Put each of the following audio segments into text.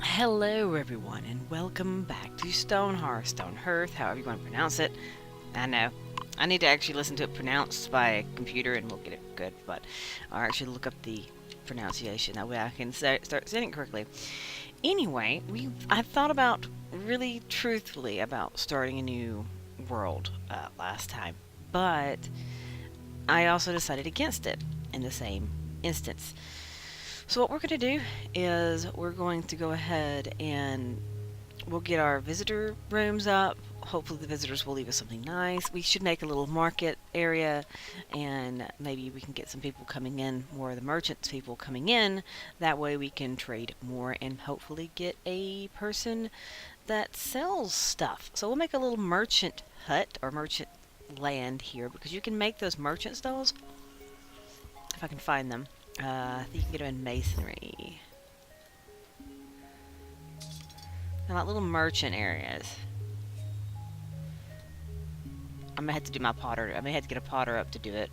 Hello everyone and welcome back to StoneHearth, however you want to pronounce it. I know. I need to actually listen to it pronounced by a computer and we'll get it good, but I'll actually look up the pronunciation. That way I can start saying it correctly. Anyway, I've thought about really truthfully about starting a new world last time, but I also decided against it in the same instance. So what we're going to do is we're going to go ahead and we'll get our visitor rooms up. Hopefully the visitors will leave us something nice. We should make a little market area and maybe we can get some people coming in, more of the merchants people coming in. That way we can trade more and hopefully get a person that sells stuff. So we'll make a little merchant hut or merchant land here because you can make those merchant stalls if I can find them. I think you can get them in masonry. And like little merchant areas. I may have to do my potter. I may have to get a potter up to do it.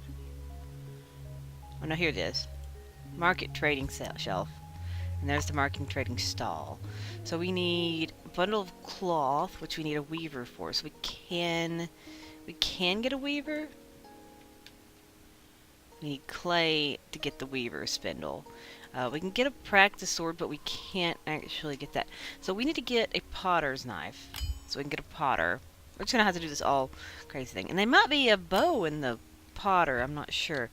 Oh no, here it is. Market trading shelf. And there's the market trading stall. So we need a bundle of cloth, which we need a weaver for. So we can get a weaver. We need clay to get the weaver spindle. We can get a practice sword, but we can't actually get that. So we need to get a potter's knife. So we can get a potter. We're just going to have to do this all crazy thing. And there might be a bow in the potter. I'm not sure.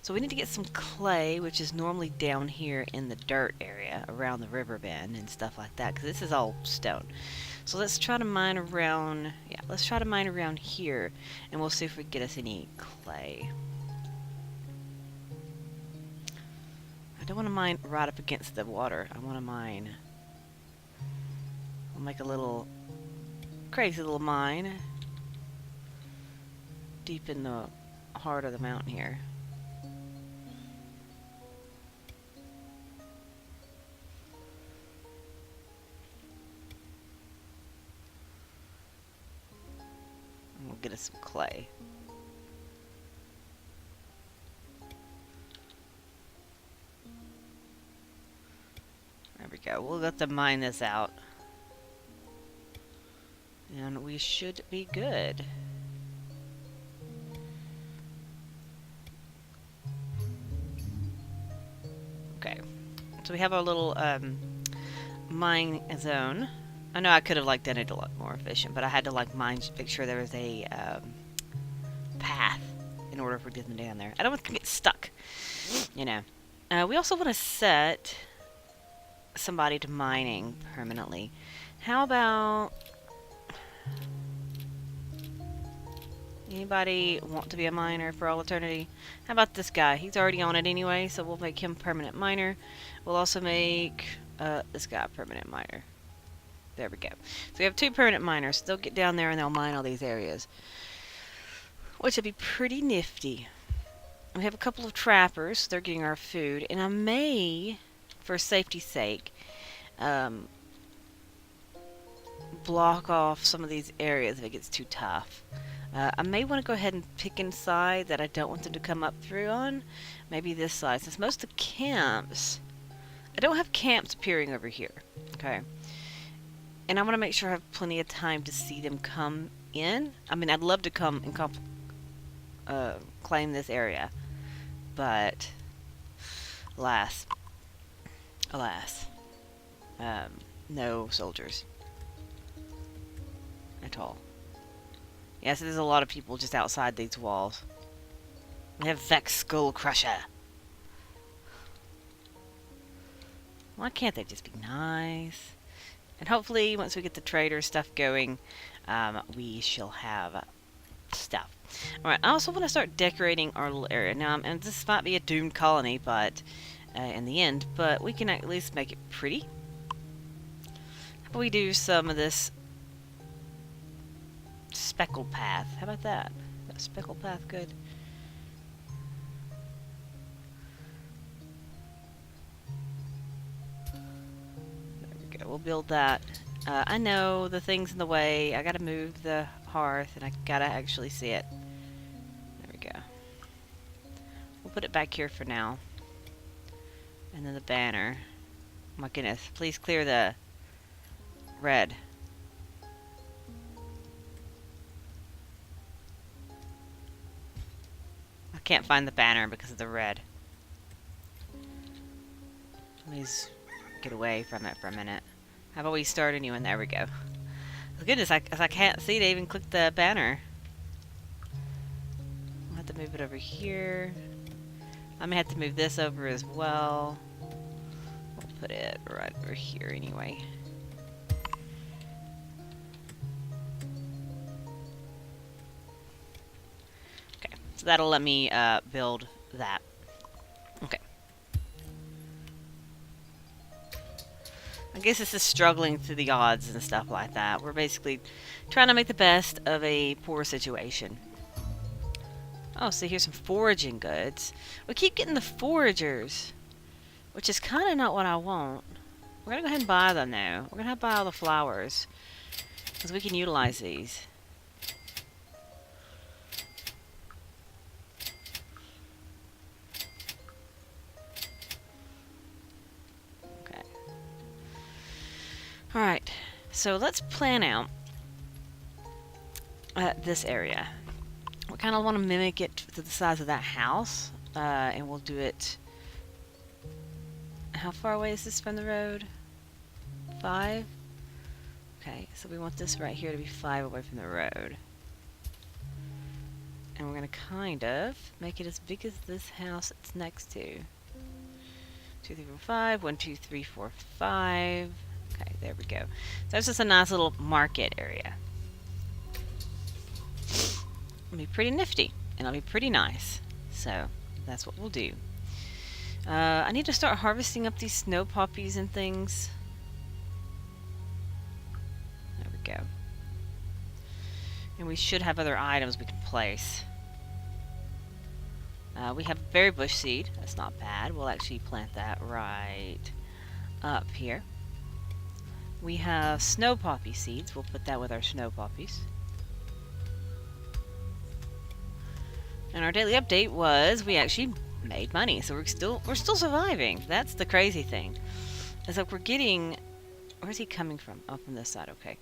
So we need to get some clay, which is normally down here in the dirt area around the river bend and stuff like that. Because this is all stone. So let's try to mine around... Yeah, let's try to mine around here. And we'll see if we can get us any clay. I don't want to mine right up against the water. I want to mine... I'll make a little... crazy little mine. Deep in the heart of the mountain here. And we'll get us some clay. There we go. We'll let them mine this out. And we should be good. Okay. So we have our little mine zone. I know I could have done it a lot more efficient, but I had to make sure there was a path in order for getting down there. I don't want to get stuck, you know. We also want to set somebody to mining permanently. How about... Anybody want to be a miner for all eternity? How about this guy? He's already on it anyway, so we'll make him permanent miner. We'll also make this guy a permanent miner. There we go. So we have 2 permanent miners. They'll get down there and they'll mine all these areas, which will be pretty nifty. We have a couple of trappers. They're getting our food. And I may, for safety's sake, block off some of these areas if it gets too tough. I may want to go ahead and pick inside that I don't want them to come up through on. Maybe this side. Since most of the camps... I don't have camps appearing over here. Okay. And I want to make sure I have plenty of time to see them come in. I mean, I'd love to come and claim this area. But... Alas. No soldiers. At all. Yeah, so there's a lot of people just outside these walls. We have Vex Skull Crusher. Why can't they just be nice? And hopefully, once we get the trader stuff going, we shall have stuff. Alright, I also want to start decorating our little area. Now, and this might be a doomed colony, but in the end, but we can at least make it pretty. How about we do some of this speckled path? How about that? That speckled path good? There we go. We'll build that. I know the thing's in the way. I gotta move the hearth and I gotta actually see it. There we go. We'll put it back here for now. And then the banner. Oh my goodness. Please clear the red. I can't find the banner because of the red. Please get away from it for a minute. How about we start a new one? There we go. Oh, goodness, I can't see to even click the banner. I'll have to move it over here. I may have to move this over as well. We'll put it right over here anyway. Okay, so that'll let me build that. Okay. I guess this is struggling through the odds and stuff like that. We're basically trying to make the best of a poor situation. Oh, so here's some foraging goods. We keep getting the foragers, which is kind of not what I want. We're going to go ahead and buy them now. We're going to have to buy all the flowers, because we can utilize these. Okay. Alright, so let's plan out this area. We kind of want to mimic it to the size of that house, and we'll do it. How far away is this from the road? 5? Okay, so we want this right here to be 5 away from the road. And we're going to kind of make it as big as this house it's next to. 2, 3, 4, 5. 1, 2, 3, 4, 5. Okay, there we go. So that's just a nice little market area. It'll be pretty nifty, and it'll be pretty nice. So that's what we'll do. I need to start harvesting up these snow poppies and things. There we go. And we should have other items we can place. We have berry bush seed. That's not bad. We'll actually plant that right up here. We have snow poppy seeds. We'll put that with our snow poppies. And our daily update was we actually made money, so we're still surviving. That's the crazy thing. It's like we're getting. Where's he coming from? Oh, from this side. Okay.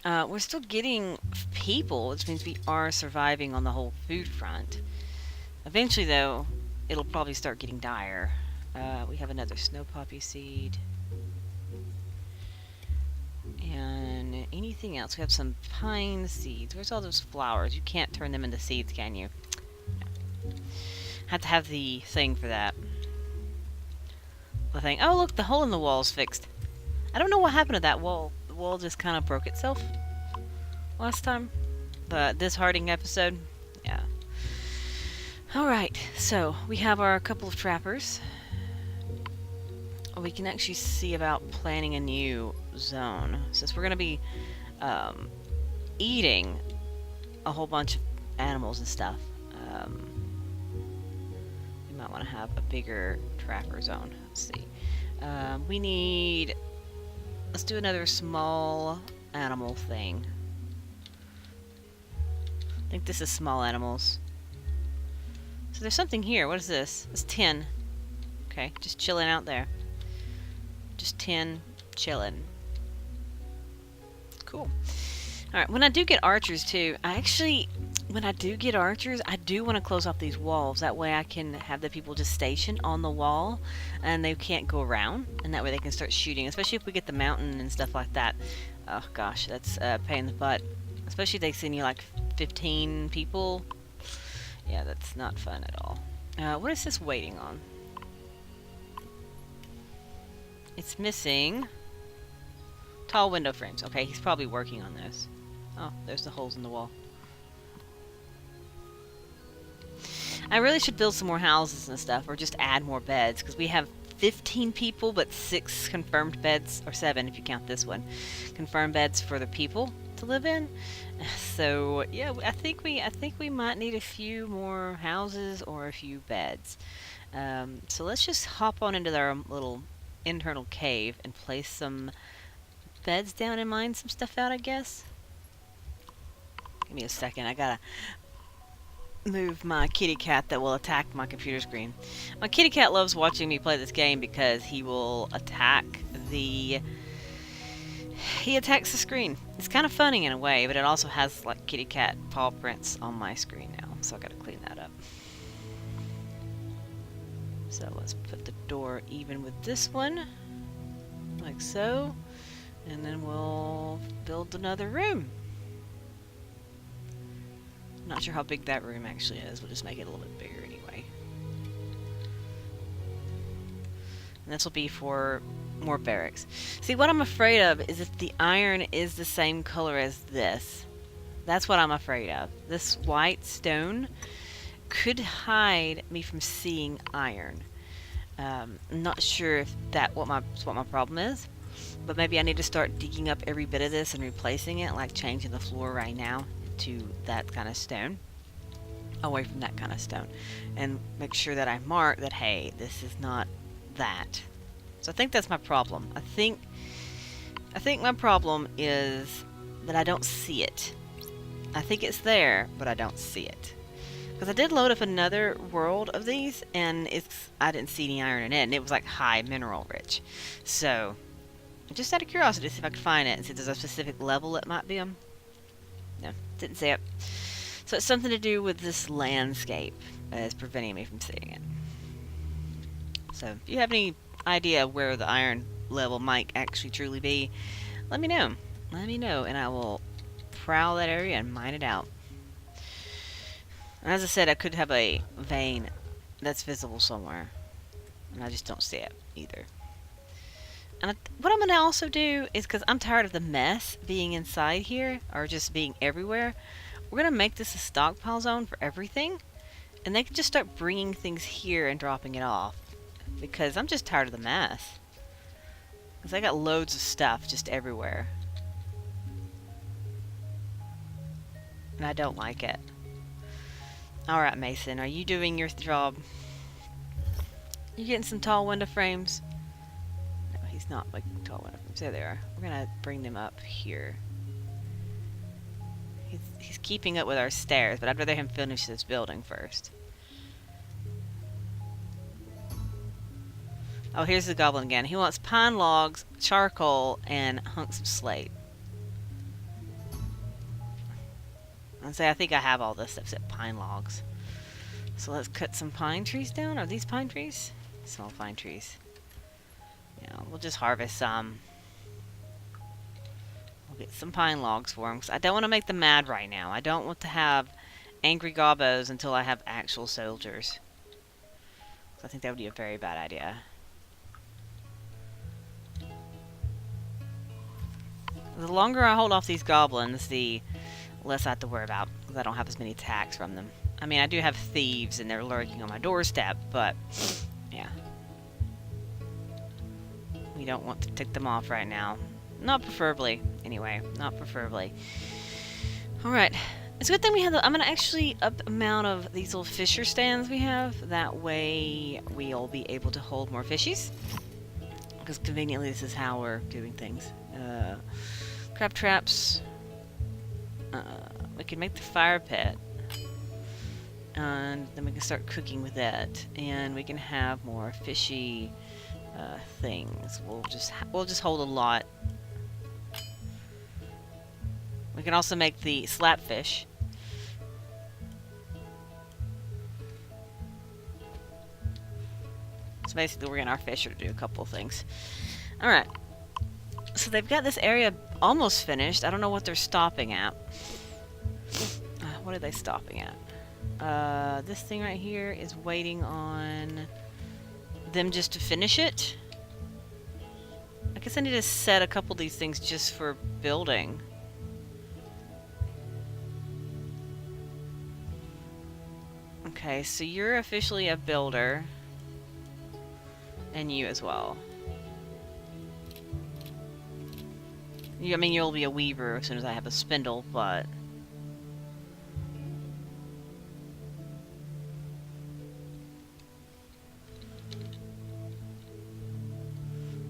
We're still getting people, which means we are surviving on the whole food front. Eventually, though, it'll probably start getting dire. We have another snow poppy seed. And anything else? We have some pine seeds. Where's all those flowers? You can't turn them into seeds, can you? Have to have the thing for that. The thing. Oh, look, the hole in the wall's fixed. I don't know what happened to that wall. The wall just kind of broke itself last time. This Harding episode. Yeah. Alright, so we have our couple of trappers. We can actually see about planning a new zone. Since we're going to be eating a whole bunch of animals and stuff. We might want to have a bigger trapper zone. Let's see. We need... Let's do another small animal thing. I think this is small animals. So there's something here. What is this? It's 10. Okay, just chilling out there. Just 10 chilling. Cool. Alright, when I do get archers too, when I do get archers, I do want to close off these walls. That way I can have the people just stationed on the wall and they can't go around. And that way they can start shooting, especially if we get the mountain and stuff like that. Oh gosh, that's a pain in the butt. Especially if they send you like 15 people. Yeah, that's not fun at all. What is this waiting on? It's missing tall window frames. Okay, he's probably working on those. Oh, there's the holes in the wall. I really should build some more houses and stuff, or just add more beds, because we have 15 people, but 6 confirmed beds, or 7 if you count this one, confirmed beds for the people to live in. So yeah, I think we might need a few more houses or a few beds. So let's just hop on into our little internal cave and place some beds down and mine some stuff out, I guess. Give me a second. I gotta move my kitty cat that will attack my computer screen. My kitty cat loves watching me play this game because he will attack the he attacks the screen. It's kind of funny in a way, but it also has like kitty cat paw prints on my screen now, so I gotta clean that up. So let's put the door even with this one, like so, and then we'll build another room. Not sure how big that room actually is. We'll just make it a little bit bigger anyway. And this will be for more barracks. See, what I'm afraid of is if the iron is the same color as this. That's what I'm afraid of. This white stone could hide me from seeing iron. I'm not sure if that's what my problem is, but maybe I need to start digging up every bit of this and replacing it, like changing the floor right now to that kind of stone, away from that kind of stone, and make sure that I mark that, hey, this is not that. So I think that's my problem. I think my problem is that I don't see it. I think it's there, but I don't see it. Because I did load up another world of these, and I didn't see any iron in it, and it was like high mineral rich. So, just out of curiosity, to see if I could find it, and see if there's a specific level it might be on. No, didn't see it. So it's something to do with this landscape is preventing me from seeing it. So if you have any idea where the iron level might actually truly be, let me know. Let me know, and I will prowl that area and mine it out. And as I said, I could have a vein that's visible somewhere, and I just don't see it either. And what I'm going to also do is, because I'm tired of the mess being inside here, or just being everywhere, we're going to make this a stockpile zone for everything, and they can just start bringing things here and dropping it off, because I'm just tired of the mess. Because I got loads of stuff just everywhere, and I don't like it. Alright, Mason, are you doing your job? You getting some tall window frames? No, he's not making tall window frames. There they are. We're gonna bring them up here. He's keeping up with our stairs, but I'd rather him finish this building first. Oh, here's the goblin again. He wants pine logs, charcoal, and hunks of slate. I think I have all this stuff except pine logs. So let's cut some pine trees down. Are these pine trees? Small pine trees. Yeah, we'll just harvest some. We'll get some pine logs for them, because I don't want to make them mad right now. I don't want to have angry gobbos until I have actual soldiers. I think that would be a very bad idea. The longer I hold off these goblins, the less I have to worry about, because I don't have as many attacks from them. I mean, I do have thieves, and they're lurking on my doorstep, but, yeah. We don't want to tick them off right now. Not preferably, anyway. Not preferably. Alright. It's a good thing we have I'm going to actually up the amount of these little fisher stands we have. That way, we'll be able to hold more fishies. Because conveniently, this is how we're doing things. Crab traps. We can make the fire pit, and then we can start cooking with that, and we can have more fishy things. We'll just hold a lot. We can also make the slapfish. So basically, we're getting our fisher to do a couple of things. All right. So they've got this area almost finished. I don't know what they're stopping at. What are they stopping at? This thing right here is waiting on them just to finish it. I guess I need to set a couple of these things just for building. Okay, so you're officially a builder. And you as well. I mean, you'll be a weaver as soon as I have a spindle, but...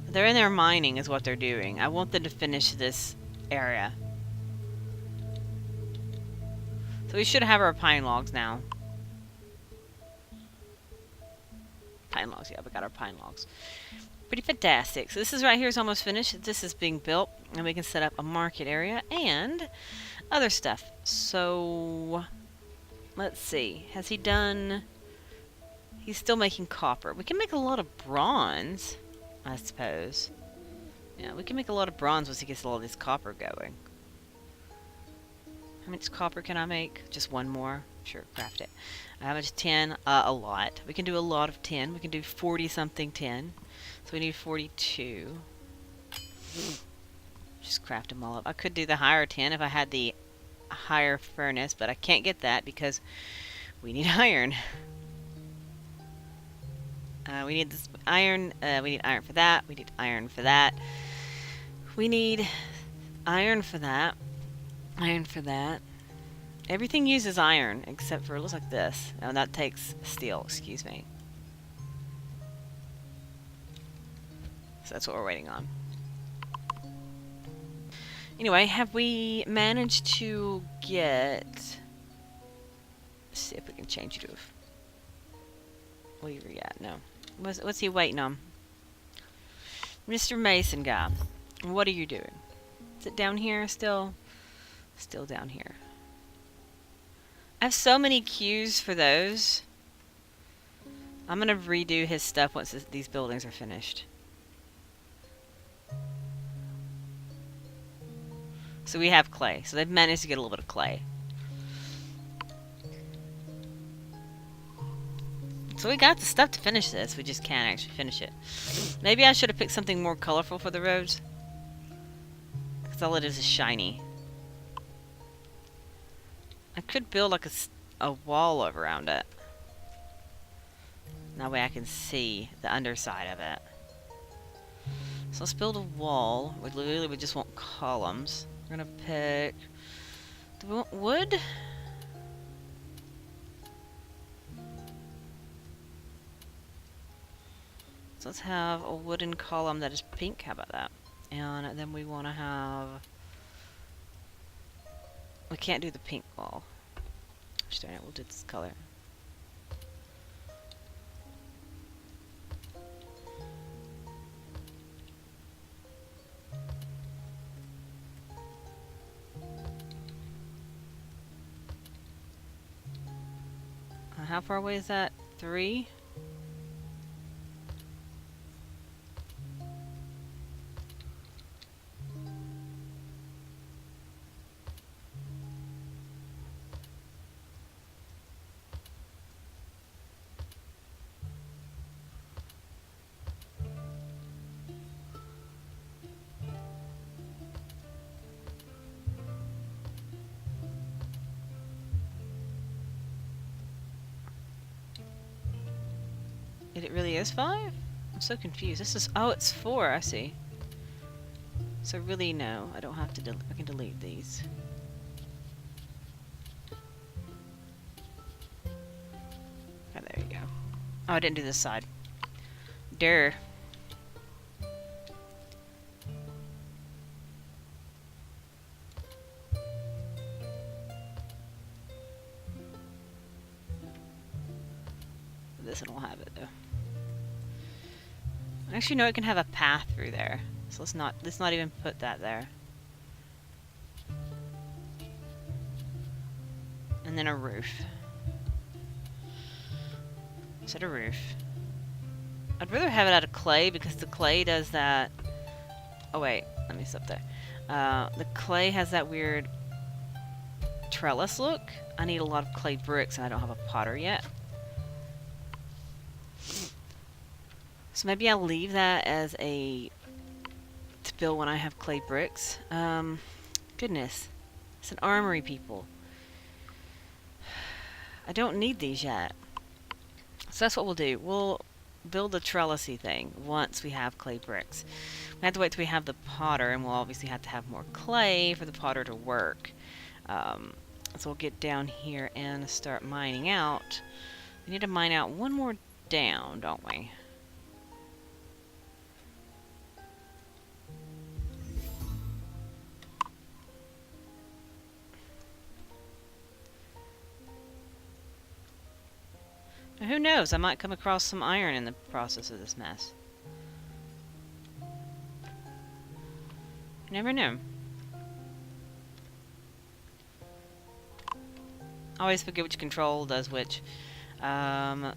They're in there mining is what they're doing. I want them to finish this area. So we should have our pine logs now. Pine logs, yeah, we got our pine logs. Pretty fantastic. So this is right here is almost finished. This is being built, and we can set up a market area and other stuff. So let's see. Has he done... He's still making copper. We can make a lot of bronze, I suppose. Yeah, we can make a lot of bronze once he gets all this copper going. How much copper can I make? Just one more? Sure, craft it. How much? 10? A lot. We can do a lot of 10. We can do 40-something 10. So we need 42. Just craft them all up. I could do the higher 10 if I had the higher furnace, but I can't get that because we need iron. We need this iron. We need iron for that. We need iron for that. We need iron for that. Iron for that. Everything uses iron except for, it looks like this. Oh, that takes steel, excuse me. So that's what we're waiting on. Anyway, have we managed to get... Let's see if we can change it to... Where are you at? No. What's he waiting on? Mr. Mason guy. What are you doing? Is it down here still? Still down here. I have so many queues for those. I'm gonna redo his stuff once these buildings are finished. So we have clay. So they've managed to get a little bit of clay. So we got the stuff to finish this. We just can't actually finish it. Maybe I should have picked something more colorful for the roads. Because all it is shiny. I could build like a wall around it. That way I can see the underside of it. So let's build a wall. We just want columns. We're gonna pick... Do we want wood? So let's have a wooden column that is pink. How about that? And then we want to have... We can't do the pink wall. Darn it, we'll do this color. How far away is that? 3? It really is 5? I'm so confused. This is... Oh, it's 4. I see. So really, no. I don't have to... I can delete these. Oh, there you go. Oh, I didn't do this side. Durr. This one will have it, though. Actually, no, it can have a path through there. So let's not even put that there. And then a roof. Is it a roof? I'd rather have it out of clay because the clay does that... Oh wait, let me stop there. The clay has that weird trellis look. I need a lot of clay bricks and I don't have a potter yet. So maybe I'll leave that as a... to build when I have clay bricks. Goodness. It's an armory, people. I don't need these yet. So that's what we'll do. We'll build the trellisy thing once we have clay bricks. We have to wait till we have the potter, and we'll obviously have to have more clay for the potter to work. So we'll get down here and start mining out. We need to mine out one more down, don't we? Who knows? I might come across some iron in the process of this mess. You never know. Always forget which control does which.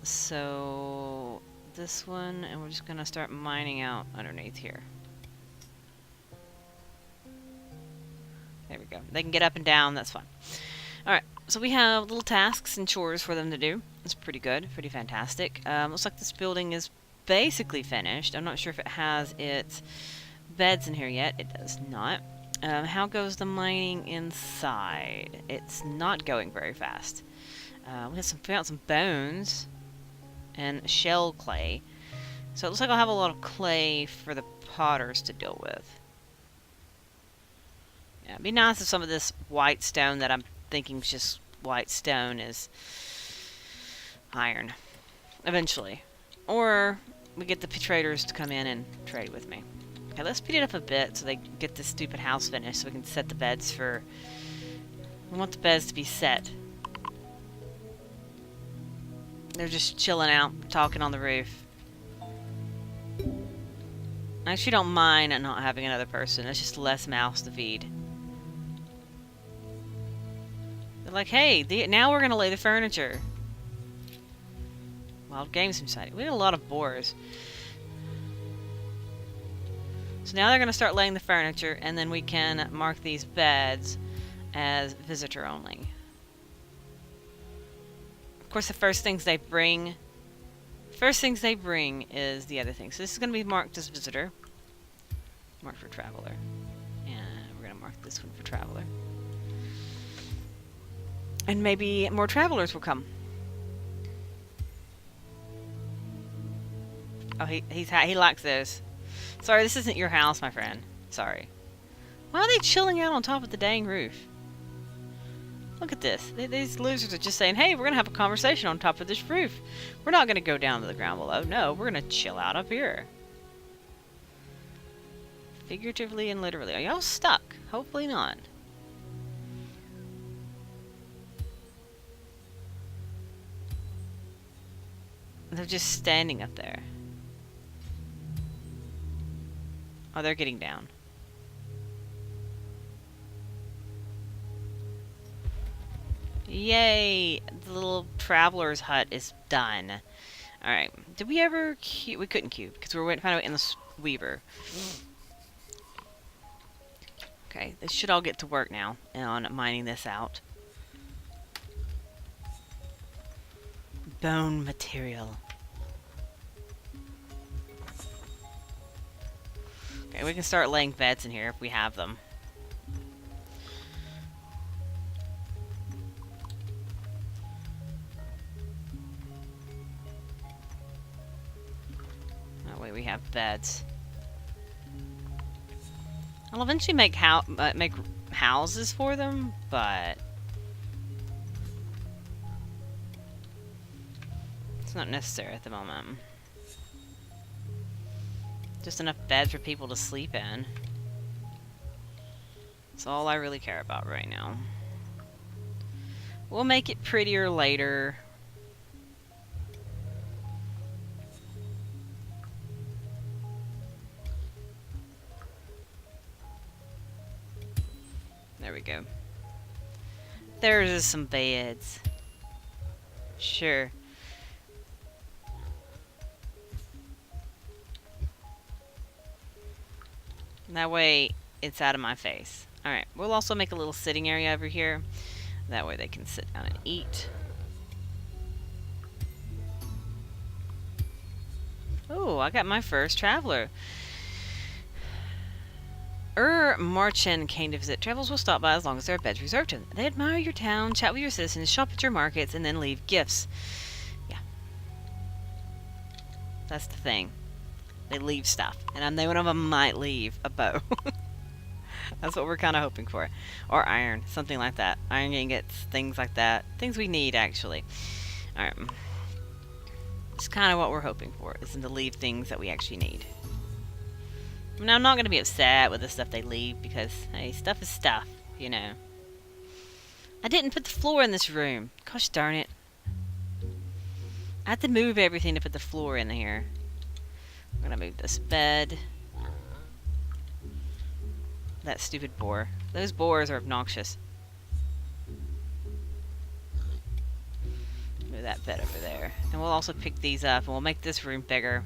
So this one, and we're just gonna start mining out underneath here. There we go. They can get up and down, that's fine. Alright, so we have little tasks and chores for them to do. It's pretty good, pretty fantastic. Looks like this building is basically finished. I'm not sure if it has its beds in here yet. It does not. How goes the mining inside? It's not going very fast. We found some bones and shell clay. So it looks like I'll have a lot of clay for the potters to deal with. Yeah, it'd be nice if some of this white stone that I'm thinking is just white stone is iron. Eventually. Or we get the traders to come in and trade with me. Okay, let's speed it up a bit so they get this stupid house finished so we can set the beds for... I want the beds to be set. They're just chilling out, talking on the roof. I actually don't mind not having another person. It's just less mouths to feed. They're like, hey, now we're going to lay the furniture. Wild games inside. We had a lot of boars. So now they're going to start laying the furniture, and then we can mark these beds as visitor only. Of course, the first things they bring is the other thing. So this is going to be marked as visitor. Marked for traveler. And we're going to mark this one for traveler. And maybe more travelers will come. Oh, he likes those. Sorry, this isn't your house, my friend. Sorry. Why are they chilling out on top of the dang roof? Look at this. These losers are just saying, hey, we're going to have a conversation on top of this roof. We're not going to go down to the ground below. No, we're going to chill out up here. Figuratively and literally. Are y'all stuck? Hopefully not. They're just standing up there. Oh, they're getting down. Yay! The little traveler's hut is done. Alright. Did we ever cube? We couldn't cube because we were waiting to find out in the weaver. Okay, they should all get to work now on mining this out. Bone material. Okay, we can start laying beds in here if we have them. That way we have beds. I'll eventually make houses for them, but it's not necessary at the moment. Just enough beds for people to sleep in. That's all I really care about right now. We'll make it prettier later. There we go. There's some beds. Sure. That way, it's out of my face. Alright, we'll also make a little sitting area over here. That way they can sit down and eat. Oh, I got my first traveler. Marchen came to visit. Travelers will stop by as long as there are beds reserved to them. They admire your town, chat with your citizens, shop at your markets, and then leave gifts. Yeah. That's the thing. They leave stuff. And one of them might leave a bow. That's what we're kind of hoping for. Or iron. Something like that. Iron ingots. Things like that. Things we need, actually. Alright. It's kind of what we're hoping for. Is to leave things that we actually need. Now, I'm not going to be upset with the stuff they leave. Because, hey, stuff is stuff. You know. I didn't put the floor in this room. Gosh darn it. I had to move everything to put the floor in here. I'm gonna move this bed. That stupid boar. Those boars are obnoxious. Move that bed over there. And we'll also pick these up, and we'll make this room bigger.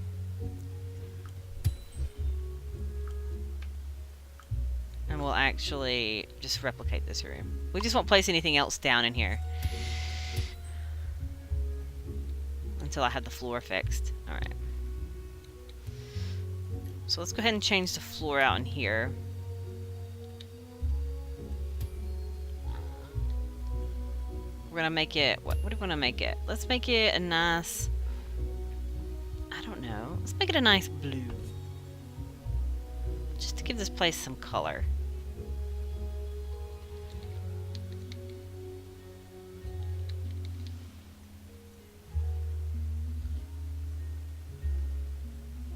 And we'll actually just replicate this room. We just won't place anything else down in here. Until I have the floor fixed. Alright. So let's go ahead and change the floor out in here. We're gonna make it... What do we want to make it? Let's make it a nice... I don't know. Let's make it a nice blue. Just to give this place some color.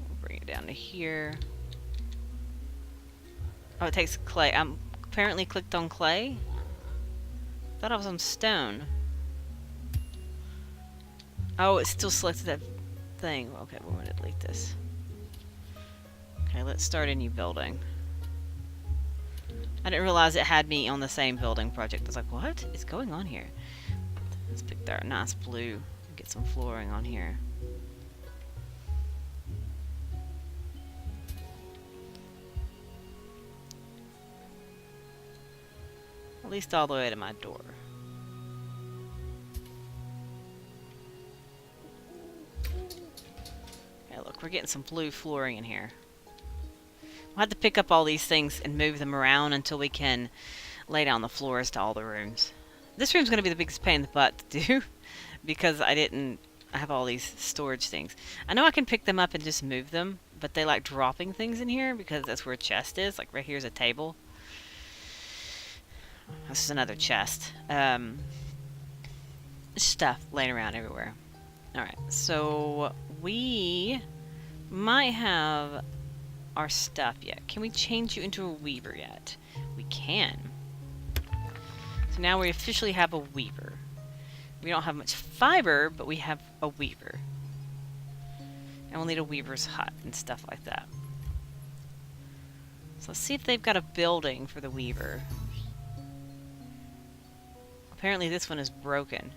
We'll bring it down to here. Oh, it takes clay. I'm apparently clicked on clay. Thought I was on stone. Oh, it still selected that thing. Okay, we're going to delete this. Okay, let's start a new building. I didn't realize it had me on the same building project. I was like, what is going on here? Let's pick that nice blue. Get some flooring on here. At least all the way to my door. Okay, look, we're getting some blue flooring in here. We'll have to pick up all these things and move them around until we can lay down the floors to all the rooms. This room's going to be the biggest pain in the butt to do because I have all these storage things. I know I can pick them up and just move them, but they like dropping things in here because that's where a chest is. Like right here's a table. This is another chest. Stuff laying around everywhere. Alright, so we might have our stuff yet. Can we change you into a weaver yet? We can. So now we officially have a weaver. We don't have much fiber, but we have a weaver. And we'll need a weaver's hut and stuff like that. So let's see if they've got a building for the weaver. Apparently this one is broken.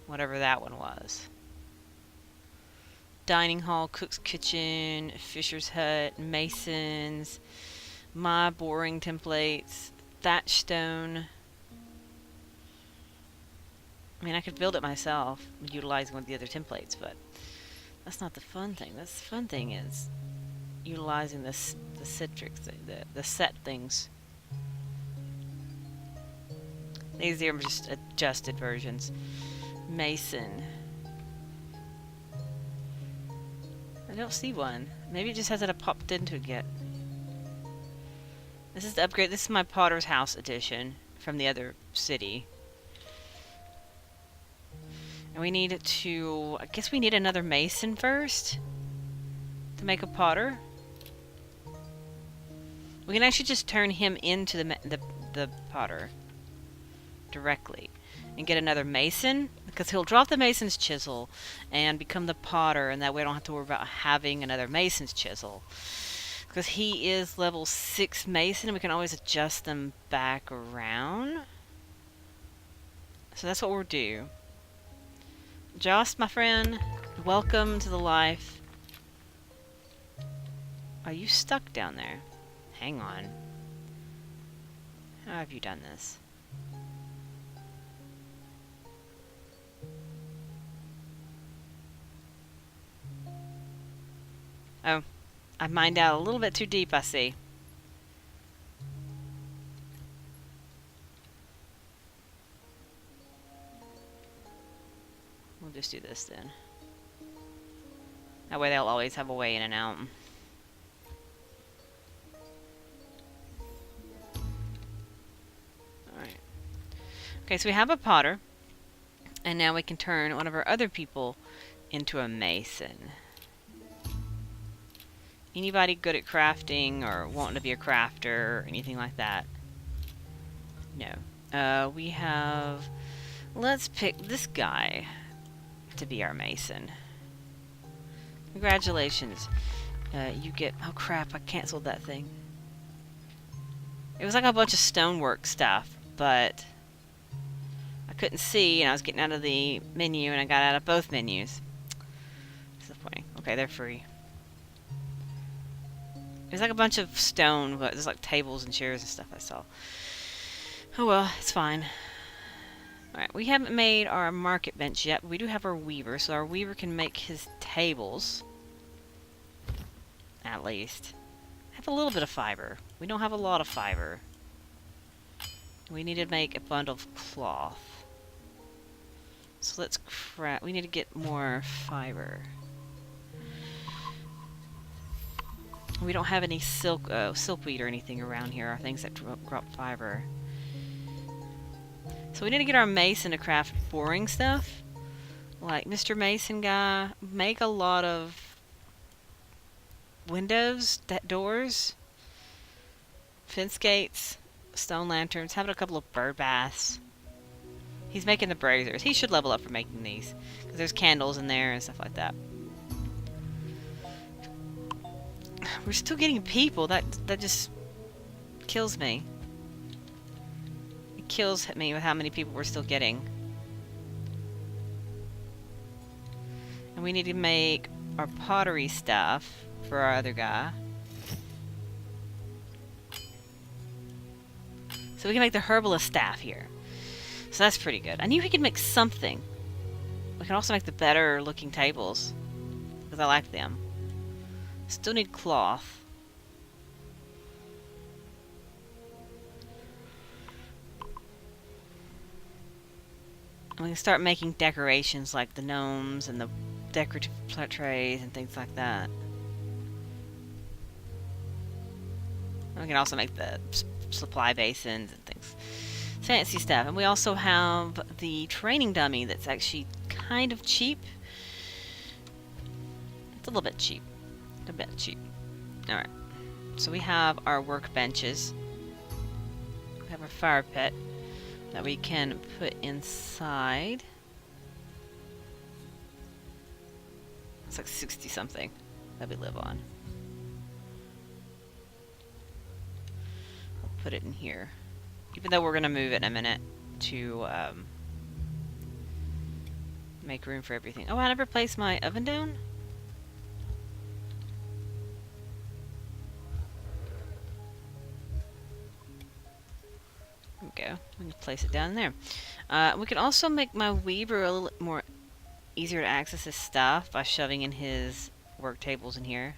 Whatever that one was. Dining hall, cook's kitchen, fisher's hut, masons, my boring templates, thatch stone. I mean, I could build it myself, utilizing one of the other templates, but that's not the fun thing. The fun thing is utilizing the citrix, the set things. These are just adjusted versions. Mason. I don't see one. Maybe it just hasn't popped into it yet. This is the upgrade. This is my Potter's House edition from the other city. And we need to... I guess we need another mason first to make a potter. We can actually just turn him into the potter directly and get another mason, because he'll drop the mason's chisel and become the potter, and that way I don't have to worry about having another mason's chisel, because he is level 6 mason and we can always adjust them back around. So that's what we'll do. Jost, my friend, welcome to the life. Are you stuck down there? Hang on. How have you done this? Oh, I mined out a little bit too deep, I see. We'll just do this then. That way they'll always have a way in and out. Alright. Okay, so we have a potter. And now we can turn one of our other people into a mason. Anybody good at crafting or wanting to be a crafter or anything like that? No. We have... Let's pick this guy to be our mason. Congratulations. You get... Oh crap, I canceled that thing. It was like a bunch of stonework stuff, but I couldn't see, and I was getting out of the menu, and I got out of both menus. Disappointing. Okay, they're free. It was like a bunch of stone, but there's like tables and chairs and stuff I saw. Oh well, it's fine. Alright, we haven't made our market bench yet, but we do have our weaver, so our weaver can make his tables. At least. Have a little bit of fiber. We don't have a lot of fiber. We need to make a bundle of cloth. So let's we need to get more fiber. We don't have any silkweed or anything around here, or things that drop fiber. So we need to get our mason to craft boring stuff. Like Mr. Mason guy, make a lot of windows, doors, fence gates, stone lanterns, having a couple of bird baths. He's making the braziers. He should level up for making these, because there's candles in there and stuff like that. We're still getting people. That just kills me. It kills me with how many people we're still getting. And we need to make our pottery stuff for our other guy. So we can make the herbalist staff here. So that's pretty good. I knew we could make something. We can also make the better looking tables, because I like them. Still need cloth. And we can start making decorations like the gnomes and the decorative trays and things like that. And we can also make the supply basins and things. Fancy stuff. And we also have the training dummy that's actually kind of cheap. It's a little bit cheap. A bit cheap. Alright. So we have our workbenches. We have our fire pit that we can put inside. It's like 60 something that we live on. I'll put it in here. Even though we're going to move it in a minute to make room for everything. Oh, I never placed my oven down? There we go. We can place it down there. We can also make my weaver a little more easier to access his stuff by shoving in his work tables in here.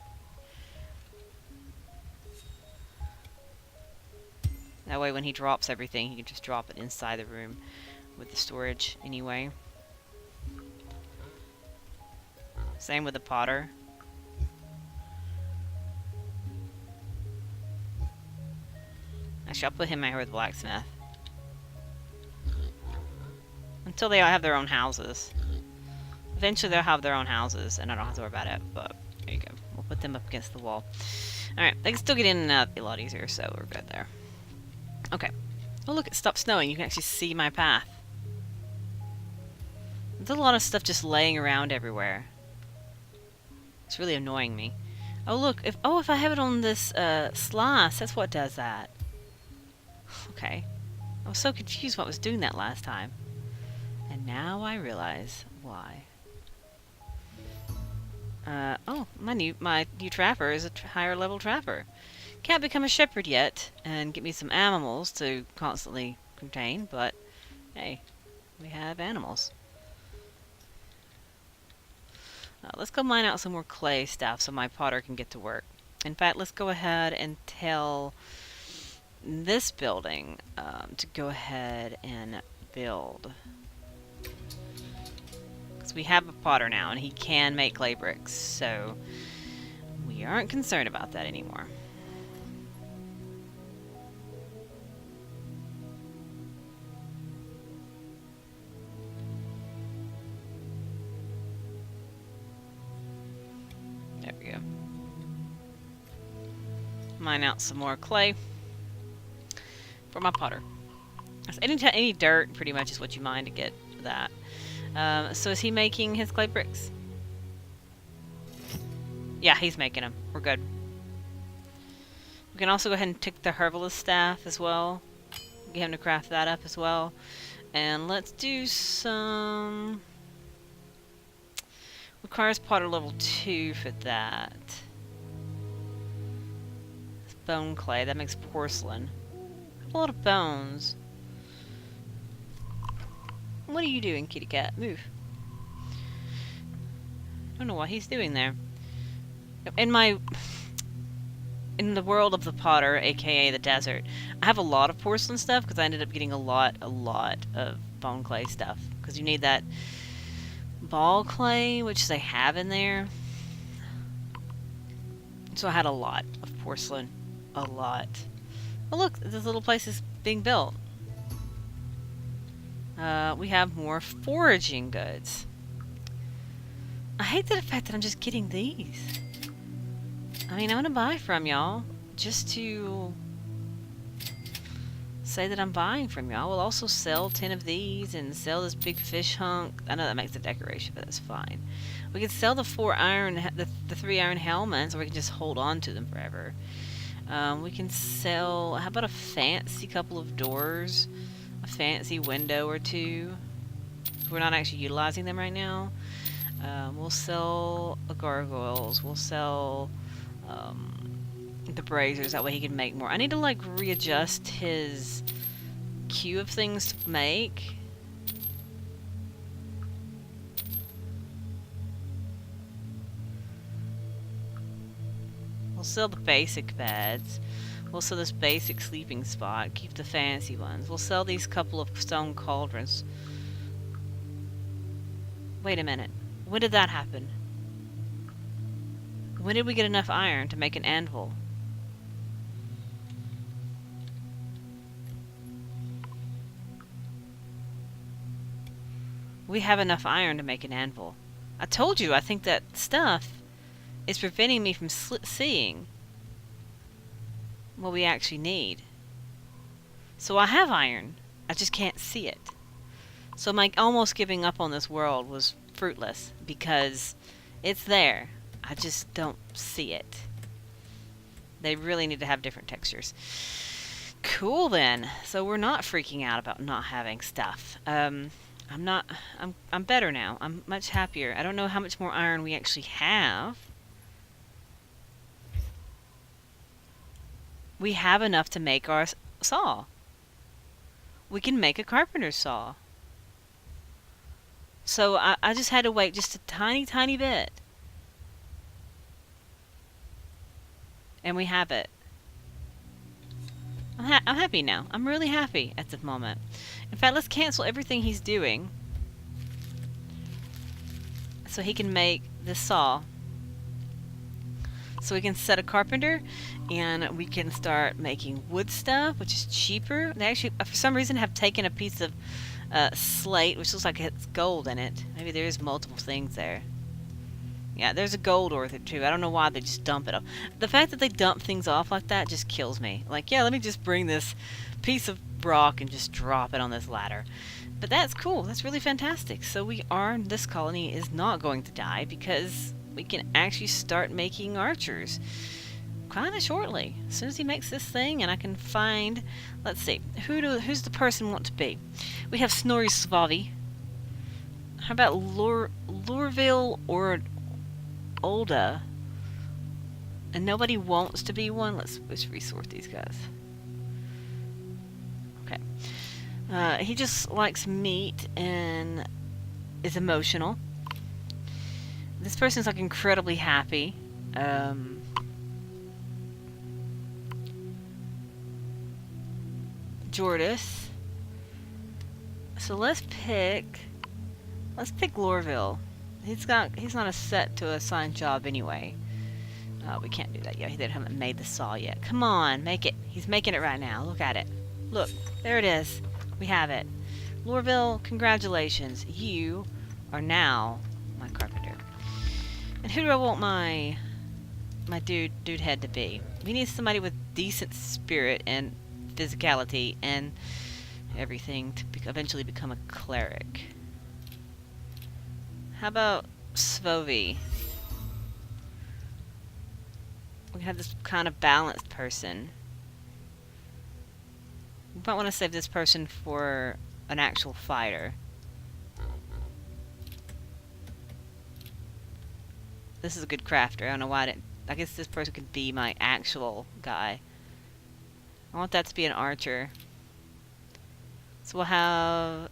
That way when he drops everything, he can just drop it inside the room with the storage anyway. Same with the potter. Actually, I'll put him out here with the blacksmith. Until they all have their own houses. Eventually they'll have their own houses, and I don't have to worry about it, but there you go. We'll put them up against the wall. Alright, they can still get in and out a lot easier, so we're good there. Okay. Oh look, it stopped snowing. You can actually see my path. There's a lot of stuff just laying around everywhere. It's really annoying me. Oh look, if I have it on this slice, that's what does that. Okay. I was so confused what was doing that last time. And now I realize why. Oh, my new trapper is a higher level trapper. Can't become a shepherd yet and get me some animals to constantly contain, but hey, we have animals. Let's go mine out some more clay stuff so my potter can get to work. In fact, let's go ahead and tell this building to go ahead and build. Because we have a potter now and he can make clay bricks, so we aren't concerned about that anymore. There we go. Mine out some more clay for my potter. Any dirt pretty much is what you mine to get that. So is he making his clay bricks? Yeah, he's making them. We're good. We can also go ahead and take the herbalist staff as well. Get him to craft that up as well. And let's do some... Requires potter level 2 for that. It's bone clay, that makes porcelain. A lot of bones. What are you doing, kitty cat? Move. I don't know what he's doing there. In the world of the potter, aka the desert, I have a lot of porcelain stuff because I ended up getting a lot of bone clay stuff. Because you need that ball clay, which they have in there. So I had a lot of porcelain. A lot. Oh look, this little place is being built. We have more foraging goods. I hate the fact that I'm just getting these. I mean, I'm gonna buy from y'all just to say that I'm buying from y'all. We'll also sell 10 of these and sell this big fish hunk. I know that makes a decoration, but that's fine. We can sell the 3 iron helmets, or we can just hold on to them forever. We can sell, how about a fancy couple of doors? A fancy window or 2. We're not actually utilizing them right now. We'll sell gargoyles. We'll sell the braziers. That way he can make more. I need to like readjust his queue of things to make. We'll sell the basic beds. We'll sell this basic sleeping spot. Keep the fancy ones. We'll sell these couple of stone cauldrons. Wait a minute. When did that happen? When did we get enough iron to make an anvil? We have enough iron to make an anvil. I told you, I think that stuff is preventing me from seeing what we actually need. So I have iron. I just can't see it. So my almost giving up on this world was fruitless because it's there. I just don't see it. They really need to have different textures. Cool then. So we're not freaking out about not having stuff. I'm better now. I'm much happier. I don't know how much more iron we actually have. We have enough to make our saw. We can make a carpenter's saw. So I just had to wait just a tiny bit. And we have it. I'm happy now. I'm really happy at the moment. In fact, let's cancel everything he's doing so he can make this saw. So we can set a carpenter and we can start making wood stuff, which is cheaper. They actually, for some reason, have taken a piece of slate, which looks like it's gold in it. Maybe there's multiple things there. Yeah, there's a gold ore too. I don't know why they just dump it off. The fact that they dump things off like that just kills me. Like, yeah, let me just bring this piece of rock and just drop it on this ladder. But that's cool. That's really fantastic. So this colony is not going to die because we can actually start making archers kind of shortly. As soon as he makes this thing and I can find, let's see, who's the person want to be? We have Snorri Svavi. How about Lorville or Olda? And nobody wants to be one. Let's resort these guys. Okay. He just likes meat and is emotional. This person's like incredibly happy. Jordis. So let's pick Lorville. He's not a set to assigned job anyway. We can't do that yet. They haven't made the saw yet. Come on, make it. He's making it right now. Look at it. Look, there it is. We have it. Lorville, congratulations. You are now my carpenter. And who do I want my dude head to be? We need somebody with decent spirit and physicality and everything to eventually become a cleric. How about Svovi? we have this kind of balanced person. We might want to save this person for an actual fighter. This is a good crafter. I don't know why I didn't. I guess this person could be my actual guy. I want that to be an archer. So we'll have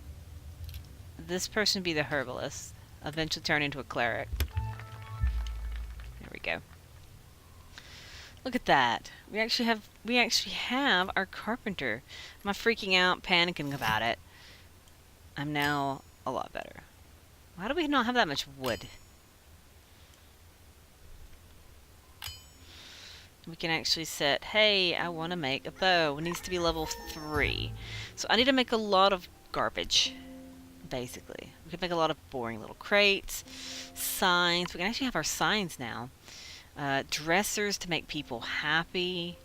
this person be the herbalist. Eventually turn into a cleric. There we go. Look at that. We actually have our carpenter. I'm not freaking out, panicking about it. I'm now a lot better. Why do we not have that much wood? We can actually set, hey, I want to make a bow. It needs to be level 3. So I need to make a lot of garbage, basically. We can make a lot of boring little crates, signs. We can actually have our signs now. Dressers to make people happy.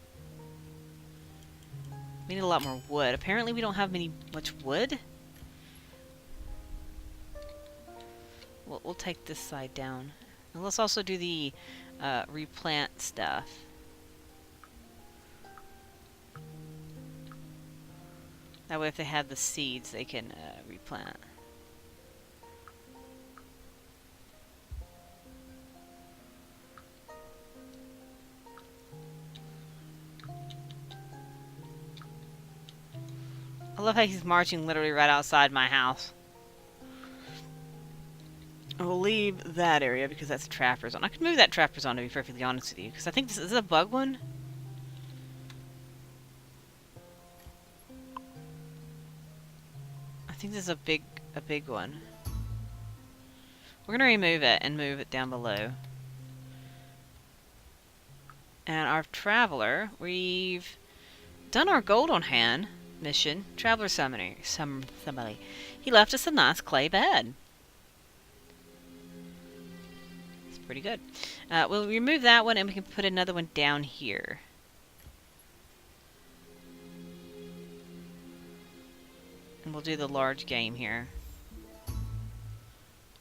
We need a lot more wood. Apparently we don't have much wood. We'll take this side down. And let's also do the replant stuff. That way if they have the seeds, they can replant. I love how he's marching literally right outside my house. We'll leave that area because that's a trapper zone. I could move that trapper zone, to be perfectly honest with you, because I think this is a bug one. I think this is a big one. We're gonna remove it and move it down below. And our traveler, we've done our gold on hand mission. Traveler summoner, somebody. He left us a nice clay bed. It's pretty good. We'll remove that one and we can put another one down here. And we'll do the large game here.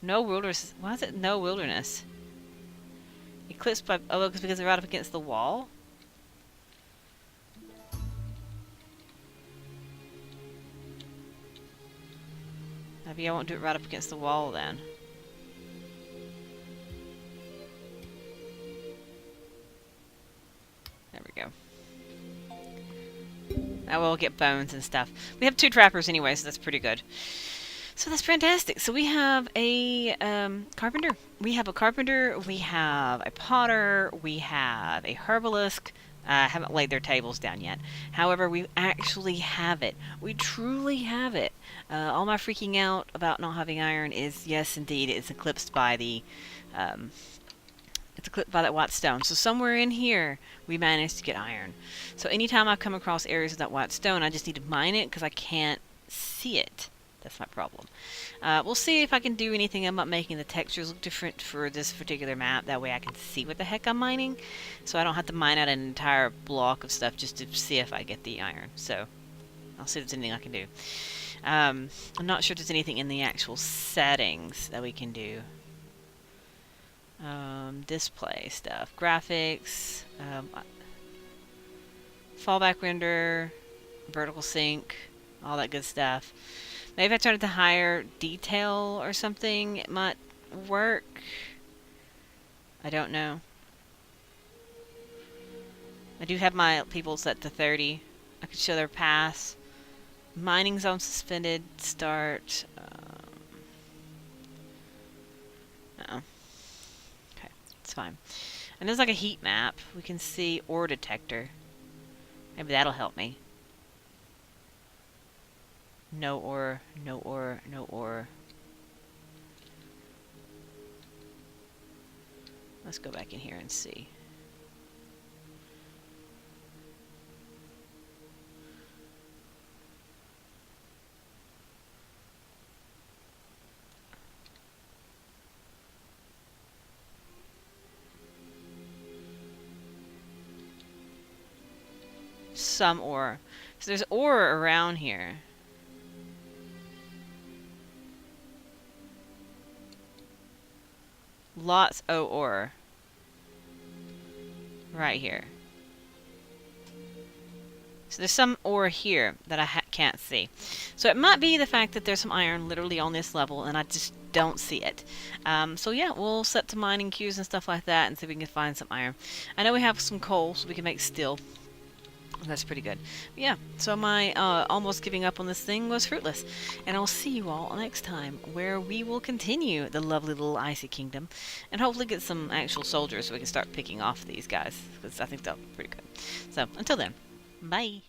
No wilderness. Why is it no wilderness? Eclipsed by... Oh, it's because they're right up against the wall? Maybe I won't do it right up against the wall then. There we go. Now we'll get bones and stuff. We have 2 trappers anyway, so that's pretty good. So that's fantastic. So we have a carpenter. We have a carpenter. We have a potter. We have a herbalist. Haven't laid their tables down yet. However, we actually have it. We truly have it. All my freaking out about not having iron is, yes, indeed, it's eclipsed by the... it's eclipsed by that white stone. So somewhere in here, we managed to get iron. So anytime I come across areas of that white stone, I just need to mine it because I can't see it. That's my problem. We'll see if I can do anything about making the textures look different for this particular map. That way I can see what the heck I'm mining. So I don't have to mine out an entire block of stuff just to see if I get the iron. So I'll see if there's anything I can do. I'm not sure if there's anything in the actual settings that we can do. Display stuff. Graphics. Fallback render. Vertical sync. All that good stuff. Maybe if I turn it to higher detail or something, it might work. I don't know. I do have my people set to 30. I could show their paths. Mining zone suspended. Start. No. Okay, it's fine. And there's like a heat map. We can see ore detector. Maybe that'll help me. No ore, no ore, no ore. Let's go back in here and see. Some ore. So there's ore around here. Lots of ore. right here. So there's some ore here that I can't see. So it might be the fact that there's some iron literally on this level and I just don't see it. So yeah, we'll set to mining queues and stuff like that and see if we can find some iron. I know we have some coal, so we can make steel. That's pretty good. But yeah, so my almost giving up on this thing was fruitless. And I'll see you all next time, where we will continue the lovely little Icy Kingdom. And hopefully get some actual soldiers so we can start picking off these guys. Because I think they'll be pretty good. So, until then. Bye.